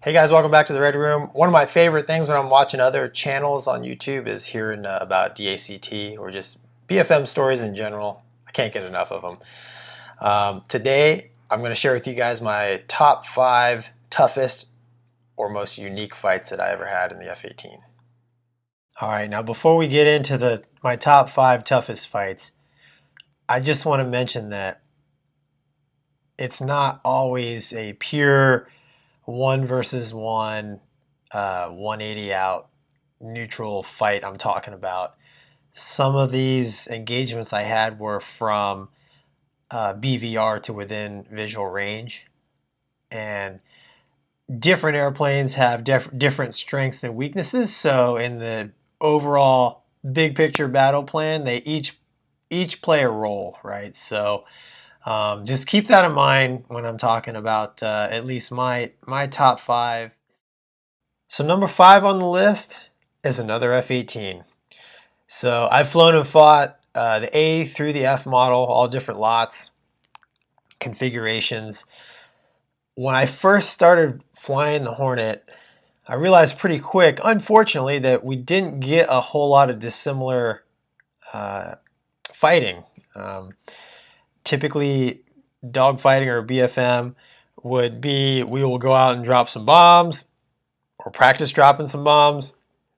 Hey guys, welcome back to the Red Room. One of my favorite things when I'm watching other channels on YouTube is hearing about DACT or just BFM stories in general. I can't get enough of them. Today, I'm going to share with you guys my top 5 toughest or most unique fights that I ever had in the F-18. Alright, now before we get into my top 5 toughest fights, I just want to mention that it's not always a pure 1 versus 1, 180 out neutral fight I'm talking about. Some of these engagements I had were from BVR to within visual range, and different airplanes have different strengths and weaknesses. So in the overall big picture battle plan, they each play a role, right? So just keep that in mind when I'm talking about at least my top 5. So number 5 on the list is another F-18. So I've flown and fought the A through the F model, all different lots, configurations. When I first started flying the Hornet, I realized pretty quick, unfortunately, that we didn't get a whole lot of dissimilar fighting. Typically, dogfighting or BFM would be we will go out and drop some bombs or practice dropping some bombs,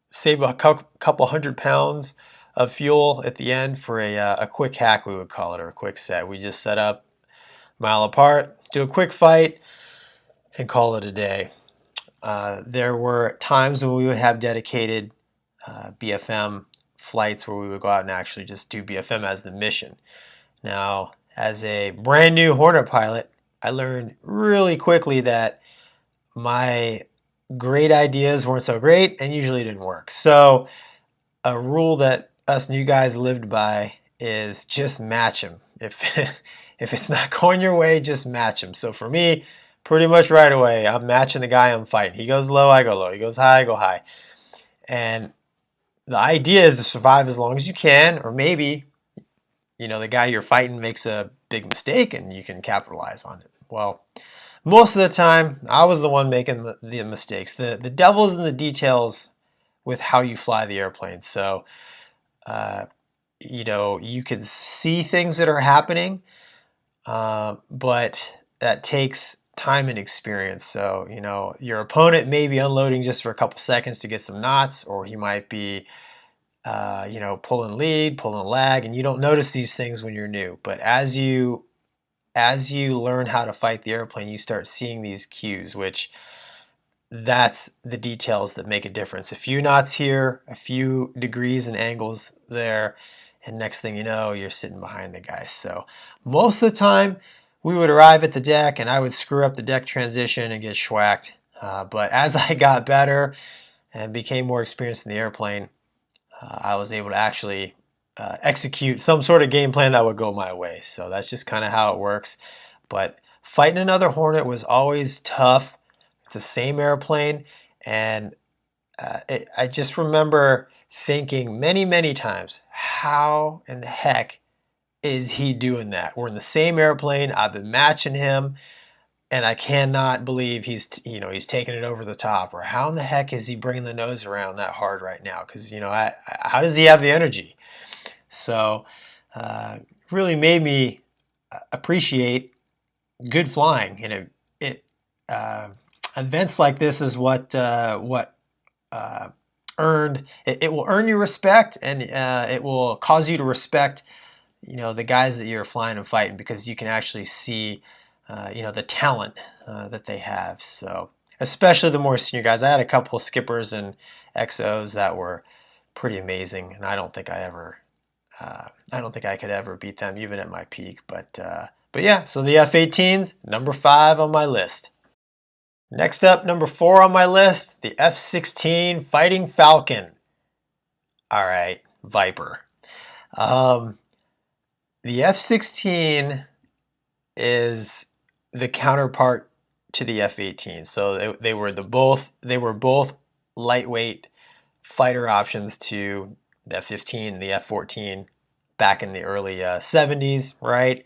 save a couple 100 pounds of fuel at the end for a quick hack, we would call it, or a quick set. We just set up a mile apart, do a quick fight, and call it a day. There were times when we would have dedicated BFM flights where we would go out and actually just do BFM as the mission. Now, as a brand new Hornet pilot, I learned really quickly that my great ideas weren't so great and usually didn't work. So a rule that us new guys lived by is just match them. If it's not going your way, just match them. So for me, pretty much right away, I'm matching the guy I'm fighting. He goes low, I go low. He goes high, I go high. And the idea is to survive as long as you can, or maybe the guy you're fighting makes a big mistake and you can capitalize on it. Well, most of the time, I was the one making the mistakes. The devil's in the details with how you fly the airplane. So, you could see things that are happening, but that takes time and experience. So, your opponent may be unloading just for a couple seconds to get some knots, or he might be pulling lead, pulling lag, and you don't notice these things when you're new. But as you learn how to fight the airplane, you start seeing these cues, which that's the details that make a difference. A few knots here, a few degrees and angles there, and next thing you know, you're sitting behind the guy. So most of the time, we would arrive at the deck and I would screw up the deck transition and get schwacked. But as I got better and became more experienced in the airplane, I was able to actually execute some sort of game plan that would go my way. So that's just kind of how it works. But fighting another Hornet was always tough. It's the same airplane, and I just remember thinking many times, how in the heck is he doing that? We're in the same airplane. I've been matching him, and I cannot believe he's taking it over the top. Or how in the heck is he bringing the nose around that hard right now? Because how does he have the energy? So really made me appreciate good flying, and events like this is what earned it will earn you respect, and it will cause you to respect the guys that you're flying and fighting, because you can actually see the talent that they have. So especially the more senior guys. I had a couple of skippers and XOs that were pretty amazing, and I don't think I could ever beat them even at my peak. But yeah, so the F-18's number 5 on my list. Next up, number 4 on my list, the F-16 Fighting Falcon. All right, Viper. The F-16 is the counterpart to the F-18. So they were both lightweight fighter options to the F-15 and the F-14 back in the early 70s, right?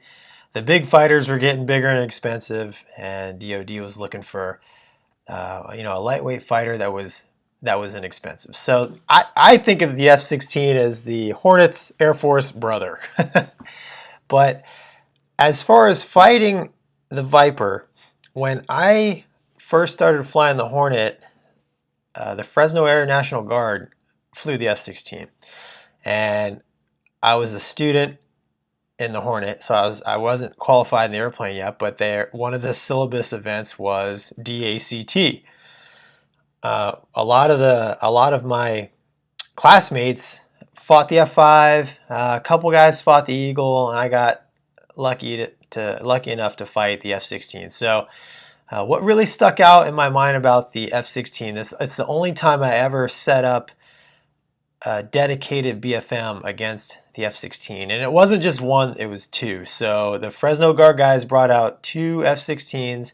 The big fighters were getting bigger and expensive, and DoD was looking for you know, a lightweight fighter that was inexpensive. So I think of the F-16 as the Hornet's Air Force brother. But as far as fighting the Viper, when I first started flying the Hornet, the Fresno Air National Guard flew the F-16, and I was a student in the Hornet, so I wasn't qualified in the airplane yet. But one of the syllabus events was DACT. A lot of my classmates fought the F5. A couple guys fought the Eagle, and I got lucky enough to fight the F-16. So what really stuck out in my mind about the F-16 is it's the only time I ever set up a dedicated BFM against the F-16, and it wasn't just one, it was two. So the Fresno Guard guys brought out two F-16s.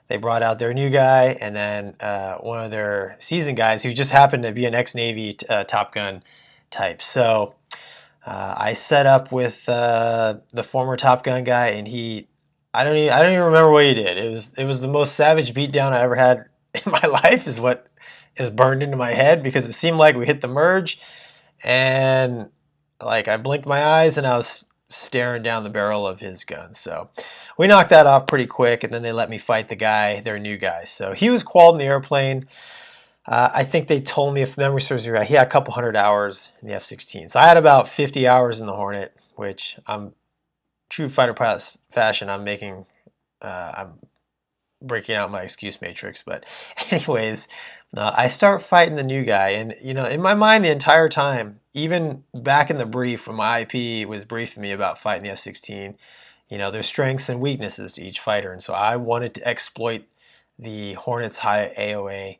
They brought out their new guy, and then one of their seasoned guys who just happened to be an ex-Navy Top Gun type. So I set up with the former Top Gun guy, and I don't even remember what he did. It was the most savage beatdown I ever had in my life, is what is burned into my head, because it seemed like we hit the merge, and like I blinked my eyes and I was staring down the barrel of his gun. So we knocked that off pretty quick, and then they let me fight the guy, their new guy. So he was qualled in the airplane. I think they told me, if memory serves me right, he had a couple hundred hours in the F-16. So I had about 50 hours in the Hornet, which I'm true fighter pilot fashion. I'm breaking out my excuse matrix. But anyways, I start fighting the new guy, and you know, in my mind the entire time, even back in the brief when my IP was briefing me about fighting the F-16, you know, there's strengths and weaknesses to each fighter, and so I wanted to exploit the Hornet's high AOA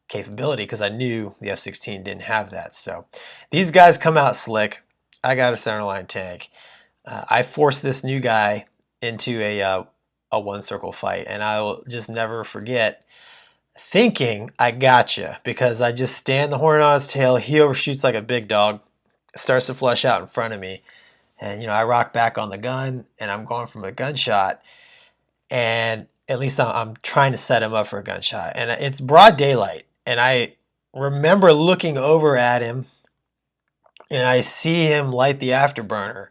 capability because I knew the F-16 didn't have that. So these guys come out slick. I got a centerline tank. I forced this new guy into a one circle fight, and I will just never forget thinking I gotcha, because I just stand the Hornet on his tail. He overshoots like a big dog, starts to flush out in front of me, and you know, I rock back on the gun, and I'm going from a gunshot, and at least I'm trying to set him up for a gunshot, and it's broad daylight, and I remember looking over at him, and I see him light the afterburner.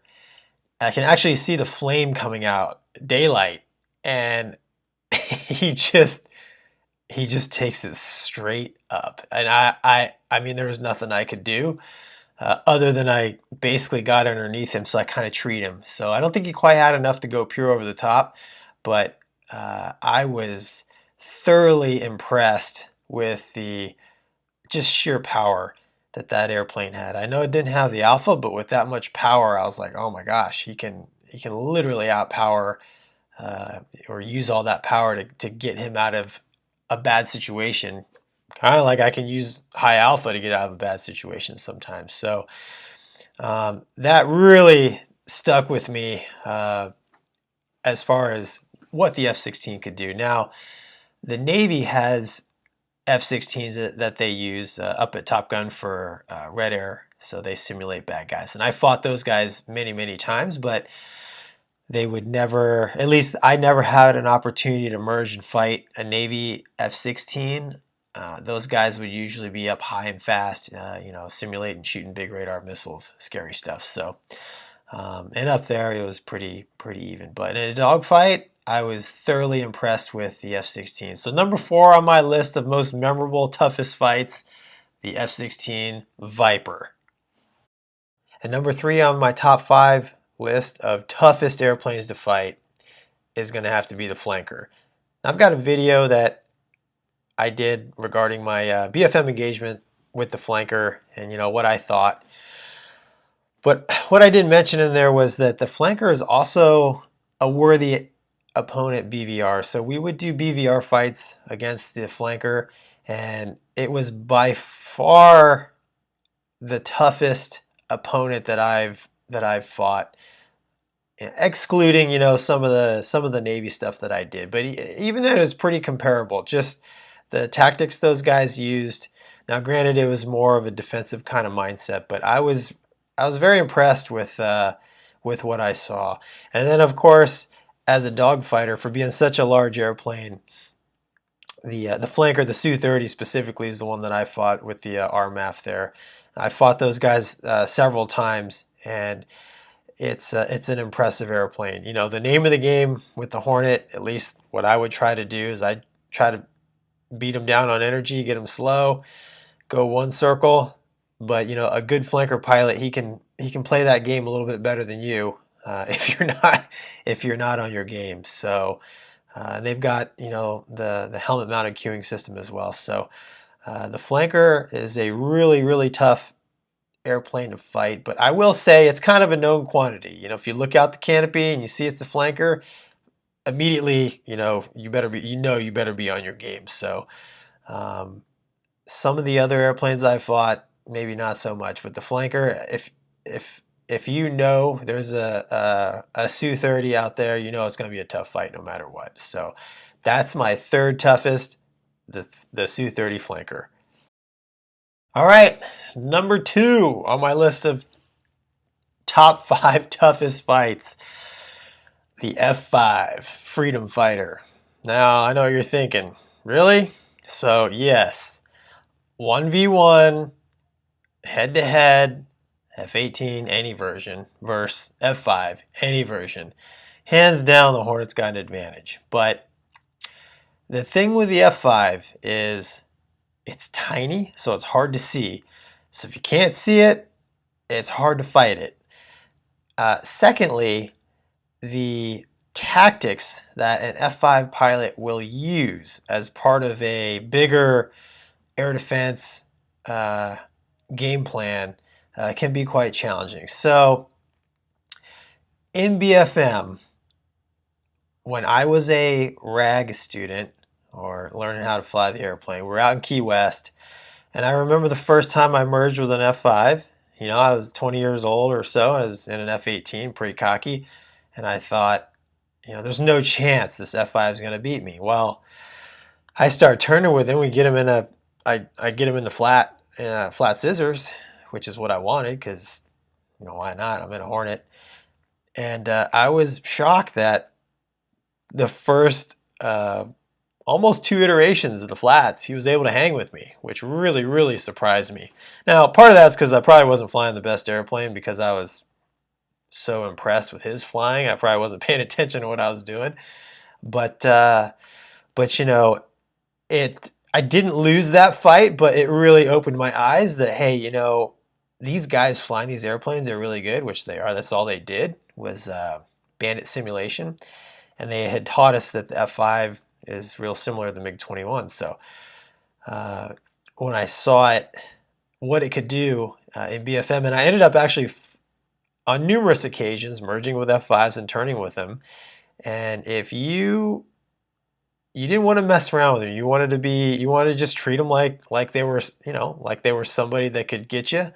I can actually see the flame coming out, daylight, and he just takes it straight up. And I mean, there was nothing I could do other than I basically got underneath him, so I kind of treat him. So I don't think he quite had enough to go pure over the top, but I was thoroughly impressed with the just sheer power that airplane had. I know it didn't have the alpha, but with that much power, I was like, oh my gosh, he can literally outpower or use all that power to get him out of a bad situation, kind of like I can use high alpha to get out of a bad situation sometimes. So that really stuck with me as far as what the F-16 could do. Now, the Navy has F-16s that they use up at Top Gun for Red Air, so they simulate bad guys. And I fought those guys many, many times, but they would never, at least I never had an opportunity to merge and fight a Navy F-16. Those guys would usually be up high and fast, you know, simulating shooting big radar missiles, scary stuff. So, and up there it was pretty even. But in a dogfight, I was thoroughly impressed with the F-16. So number 4 on my list of most memorable, toughest fights, the F-16 Viper. And number 3 on my top 5 list of toughest airplanes to fight is going to have to be the Flanker. Now, I've got a video that I did regarding my BFM engagement with the Flanker and, you know, what I thought. But what I didn't mention in there was that the Flanker is also a worthy opponent BVR. So we would do BVR fights against the Flanker, and it was by far the toughest opponent that I've fought, excluding, you know, some of the Navy stuff that I did. But even then, it was pretty comparable. Just the tactics those guys used. Now, granted, it was more of a defensive kind of mindset, but I was very impressed with what I saw. And then, of course, as a dogfighter, for being such a large airplane, the flanker, the Su-30 specifically, is the one that I fought with the RMAF there. I fought those guys several times, and it's an impressive airplane. You know, the name of the game with the Hornet, at least what I would try to do is I try to beat them down on energy, get them slow, go one circle. But you know, a good flanker pilot, he can play that game a little bit better than you if you're not on your game. So they've got, you know, the helmet mounted queuing system as well. So the flanker is a really tough airplane to fight, but I will say it's kind of a known quantity. You know, if you look out the canopy and you see it's a flanker, immediately, you better be on your game. So some of the other airplanes I fought, maybe not so much, but the flanker, if you know there's a Su-30 out there, you know it's going to be a tough fight no matter what. So that's my third toughest, the Su-30 flanker. All right, number 2 on my list of top 5 toughest fights, the F-5 Freedom Fighter. Now, I know what you're thinking, really? So, yes, 1v1, head-to-head, F-18, any version, versus F-5, any version. Hands down, the Hornet's got an advantage. But the thing with the F-5 is it's tiny, so it's hard to see. So if you can't see it, it's hard to fight it. Secondly, the tactics that an F-5 pilot will use as part of a bigger air defense game plan can be quite challenging. So in BFM, when I was a RAG student, or learning how to fly the airplane, we're out in Key West, and I remember the first time I merged with an F-5. You know, I was 20 years old or so. I was in an F-18, pretty cocky, and I thought, you know, there's no chance this F-5 is going to beat me. Well, I start turning with him. We get him in I get him in the flat scissors, which is what I wanted because, you know, why not? I'm in a Hornet, and I was shocked that the first almost 2 iterations of the flats, he was able to hang with me, which really surprised me. Now, part of that's because I probably wasn't flying the best airplane because I was so impressed with his flying. I probably wasn't paying attention to what I was doing. But you know, I didn't lose that fight, but it really opened my eyes that, hey, you know, these guys flying these airplanes, they're really good, which they are. That's all they did was bandit simulation. And they had taught us that the F-5 is real similar to the MiG-21. So when I saw it, what it could do in BFM, and I ended up actually on numerous occasions merging with F-5s and turning with them. And if you didn't want to mess around with them, you wanted to just treat them like they were, you know, like they were somebody that could get you.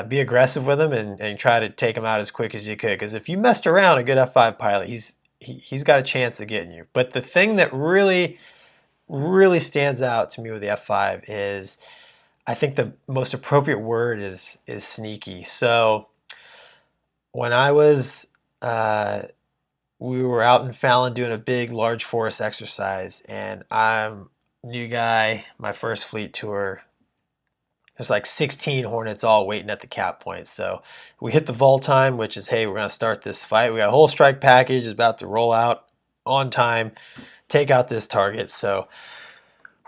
Be aggressive with them and try to take them out as quick as you could. Because if you messed around, a good F-5 pilot, he's got a chance of getting you. But the thing that really stands out to me with the F-5 is, I think the most appropriate word is sneaky. So when I was, we were out in Fallon doing a big large forest exercise, and I'm a new guy, my first fleet tour. There's like 16 Hornets all waiting at the cap point. So we hit the vol time, which is, hey, we're going to start this fight. We got a whole strike package is about to roll out on time, take out this target. So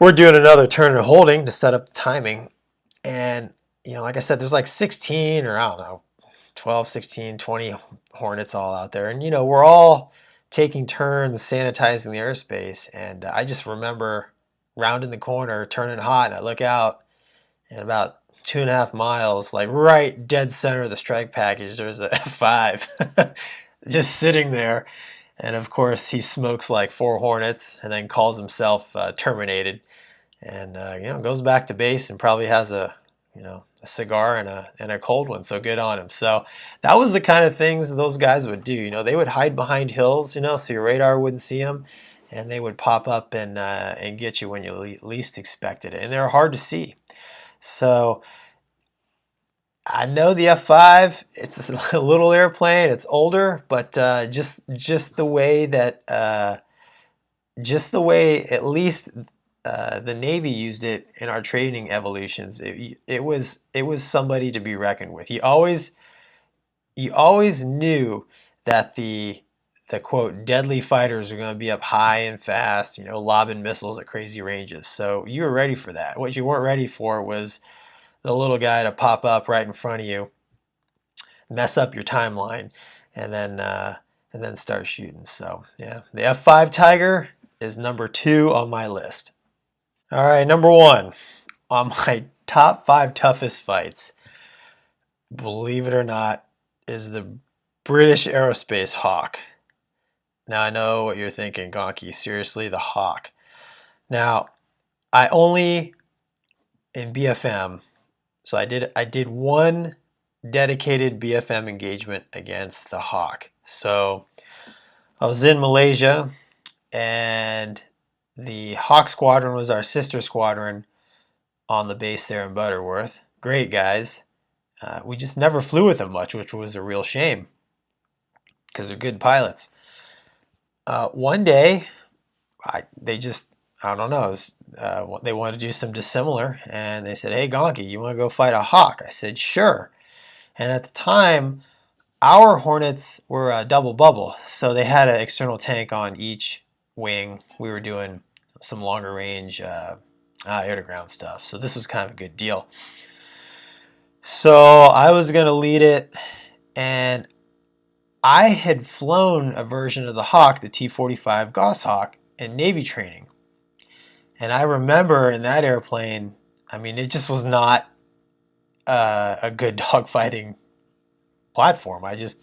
we're doing another turn and holding to set up the timing. And, you know, like I said, there's like 16 or I don't know, 12, 16, 20 Hornets all out there. And, you know, we're all taking turns sanitizing the airspace. And I just remember rounding the corner, turning hot, and I look out, and about 2.5 miles, like right dead center of the strike package, there's a F-5 just sitting there. And of course, he smokes like 4 Hornets and then calls himself terminated. And you know, goes back to base and probably has a cigar and a cold one. So good on him. So that was the kind of things those guys would do. You know, they would hide behind hills, you know, so your radar wouldn't see them, and they would pop up and get you when you least expected it. And they're hard to see. So I know the F-5, it's a little airplane, it's older, but just the way that at least the Navy used it in our training evolutions. It was somebody to be reckoned with. You always knew that the quote deadly fighters are going to be up high and fast, lobbing missiles at crazy ranges. So you were ready for that. What you weren't ready for was the little guy to pop up right in front of you, mess up your timeline, and then start shooting. So yeah, the F5 Tiger is number 2 on my list. All right, number 1 on my top 5 toughest fights, believe it or not, is the British Aerospace Hawk. Now I know what you're thinking, Gonky, seriously, the Hawk. Now, I only in BFM, so I did one dedicated BFM engagement against the Hawk. So I was in Malaysia, and the Hawk Squadron was our sister squadron on the base there in Butterworth. Great guys. We just never flew with them much, which was a real shame because they're good pilots. One day, I don't know, they wanted to do some dissimilar, and they said, hey, Gonky, you want to go fight a Hawk? I said, sure. And at the time, our Hornets were a double bubble, so they had an external tank on each wing. We were doing some longer range air-to-ground stuff, so this was kind of a good deal. So I was going to lead it, and I had flown a version of the Hawk, the T-45 Goshawk, in Navy training. And I remember in that airplane, I mean, it just was not a good dogfighting platform. I just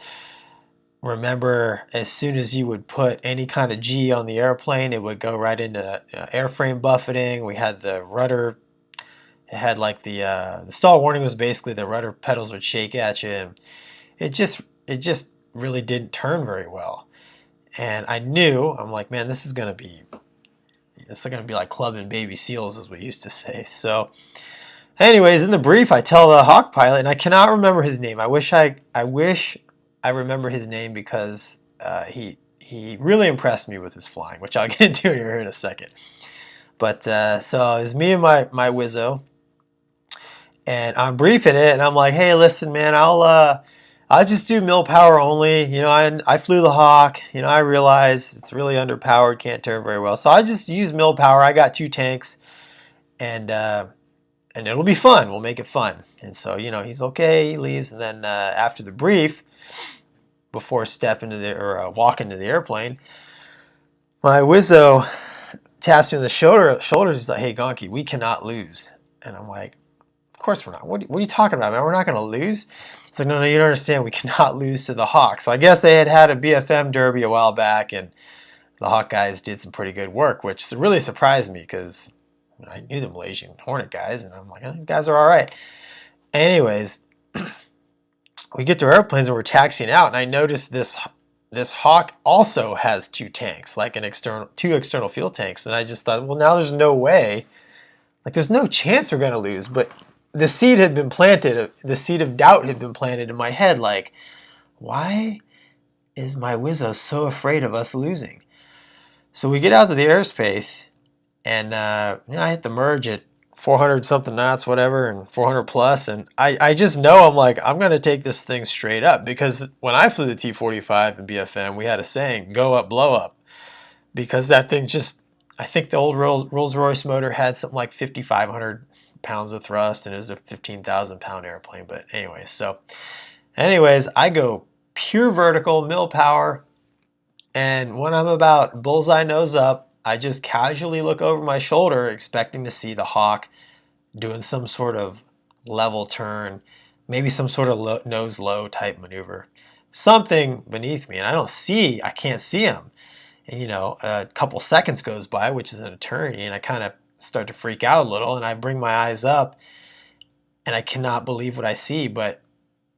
remember as soon as you would put any kind of G on the airplane, it would go right into airframe buffeting. We had the rudder. It had like the stall warning was basically the rudder pedals would shake at you, and it just really didn't turn very well. And I knew, I'm like, man, this is gonna be like clubbing baby seals, as we used to say. So anyways, in the brief, I tell the Hawk pilot, and I cannot remember his name. I wish I remember his name, because he really impressed me with his flying, which I'll get into here in a second. But so it was me and my Wizzo, and I'm briefing it, and I'm like, hey, listen, man, I'll just do mil power only. I flew the Hawk. I realize it's really underpowered, can't turn very well, so I just use mil power. I got 2 tanks, and it'll be fun. We'll make it fun. And so he's okay. He leaves, and then after the brief, before walking to the airplane, my Wizzo taps me on the shoulders. He's like, hey, Gonky, we cannot lose. And I'm like, of course we're not. What are you talking about, man? We're not going to lose? It's like, no, you don't understand. We cannot lose to the Hawk. So I guess they had a BFM derby a while back, and the Hawk guys did some pretty good work, which really surprised me, because I knew the Malaysian Hornet guys, and I'm like, oh, these guys are all right. Anyways, we get to our airplanes, and we're taxiing out, and I noticed this Hawk also has 2 tanks, like 2 external fuel tanks. And I just thought, well, now there's no way, like there's no chance we're going to lose. But the seed had been planted, the seed of doubt had been planted in my head, like, why is my Wizzo so afraid of us losing? So we get out to the airspace, and I hit the merge at 400 something knots, whatever, and 400 plus, and I just know, I'm like, I'm going to take this thing straight up, because when I flew the T-45 in BFM, we had a saying, go up, blow up, because that thing just, I think the old Rolls-Royce motor had something like 5,500 pounds of thrust, and it was a 15,000 pound airplane. But anyways, I go pure vertical, mil power, and when I'm about bullseye nose up, I just casually look over my shoulder, expecting to see the Hawk doing some sort of level turn, maybe some sort of nose low type maneuver, something beneath me, and I can't see him. And a couple seconds goes by, which is an eternity, and I kind of start to freak out a little, and I bring my eyes up, and I cannot believe what I see. But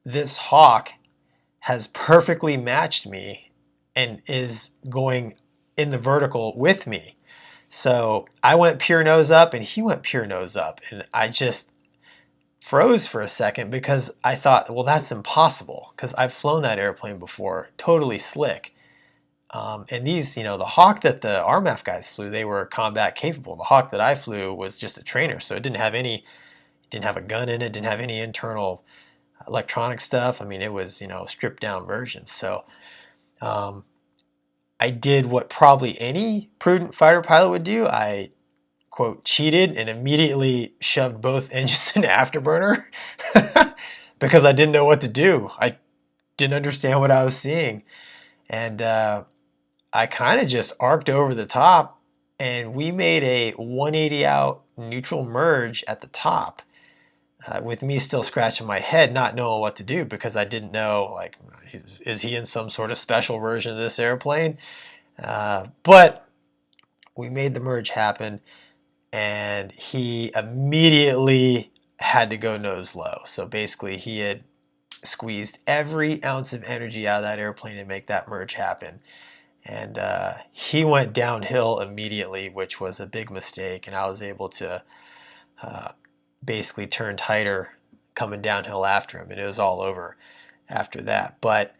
this Hawk has perfectly matched me and is going in the vertical with me. So I went pure nose up, and he went pure nose up, and I just froze for a second, because I thought, well, that's impossible, because I've flown that airplane before, totally slick. And these, the Hawk that the RMAF guys flew, they were combat capable. The Hawk that I flew was just a trainer, so it didn't have a gun in it, didn't have any internal electronic stuff. I mean, it was, stripped down version. So um, I did what probably any prudent fighter pilot would do. I, quote, cheated and immediately shoved both engines into afterburner because I didn't know what to do. I didn't understand what I was seeing. And I kind of just arced over the top, and we made a 180 out neutral merge at the top, with me still scratching my head, not knowing what to do because I didn't know, like, is he in some sort of special version of this airplane? But we made the merge happen, and he immediately had to go nose low. So basically, he had squeezed every ounce of energy out of that airplane to make that merge happen. And he went downhill immediately, which was a big mistake. And I was able to basically turn tighter coming downhill after him. And it was all over after that. But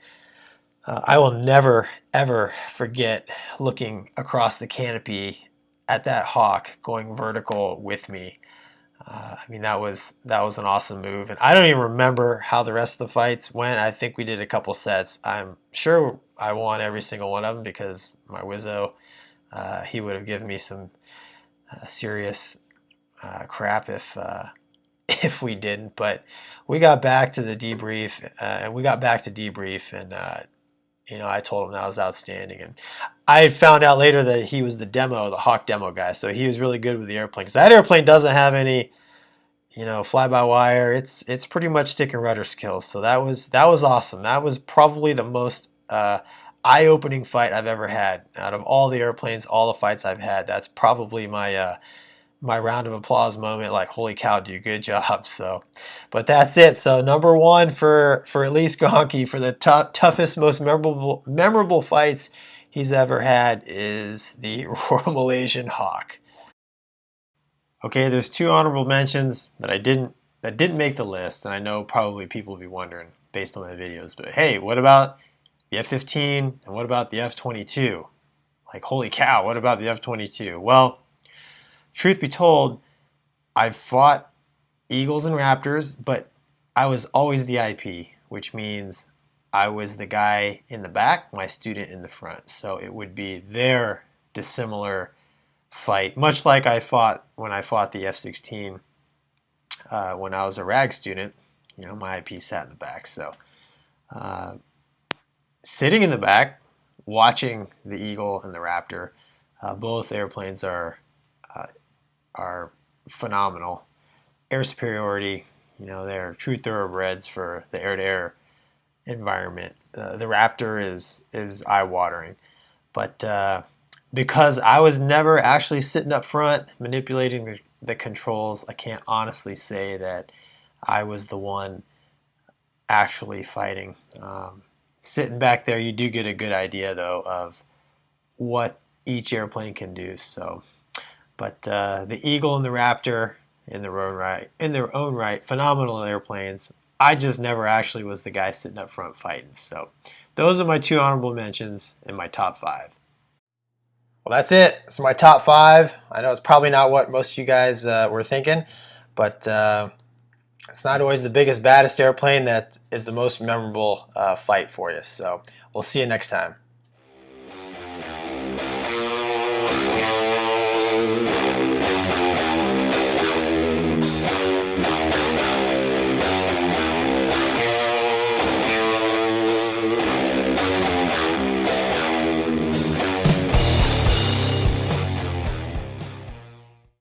I will never, ever forget looking across the canopy at that Hawk going vertical with me. I mean, that was an awesome move, and I don't even remember how the rest of the fights went. I think we did a couple sets. I'm sure I won every single one of them because my Wizzo, he would have given me some serious crap if we didn't. But we got back to the debrief, and I told him that was outstanding. And I had found out later that he was the Hawk demo guy, so he was really good with the airplane because that airplane doesn't have any, fly-by-wire. It's pretty much stick and rudder skills. So that was awesome. That was probably the most eye-opening fight I've ever had out of all the airplanes, all the fights I've had. That's probably my round of applause moment. Like, holy cow, dude, good job. So, but that's it. So number one for at least Gonky for the toughest, most memorable fights he's ever had is the Royal Malaysian Hawk. Okay, there's two honorable mentions that didn't make the list, and I know probably people will be wondering based on my videos, but hey, what about the F-15 and what about the F-22? Like, holy cow, what about the F-22? Well, truth be told, I've fought Eagles and Raptors, but I was always the IP, which means I was the guy in the back, my student in the front. So it would be their dissimilar fight, much like when I fought the F-16 when I was a RAG student. My IP sat in the back. So sitting in the back, watching the Eagle and the Raptor, both airplanes are phenomenal. Air superiority, they're true thoroughbreds for the air-to-air environment. The Raptor is eye-watering, but because I was never actually sitting up front manipulating the controls, I can't honestly say that I was the one actually fighting. Sitting back there, you do get a good idea though of what each airplane can do. So. But the Eagle and the Raptor, in their own right, phenomenal airplanes. I just never actually was the guy sitting up front fighting. So those are my two honorable mentions in my top 5. Well, that's it. It's my top 5. I know it's probably not what most of you guys were thinking, but it's not always the biggest, baddest airplane that is the most memorable fight for you. So we'll see you next time.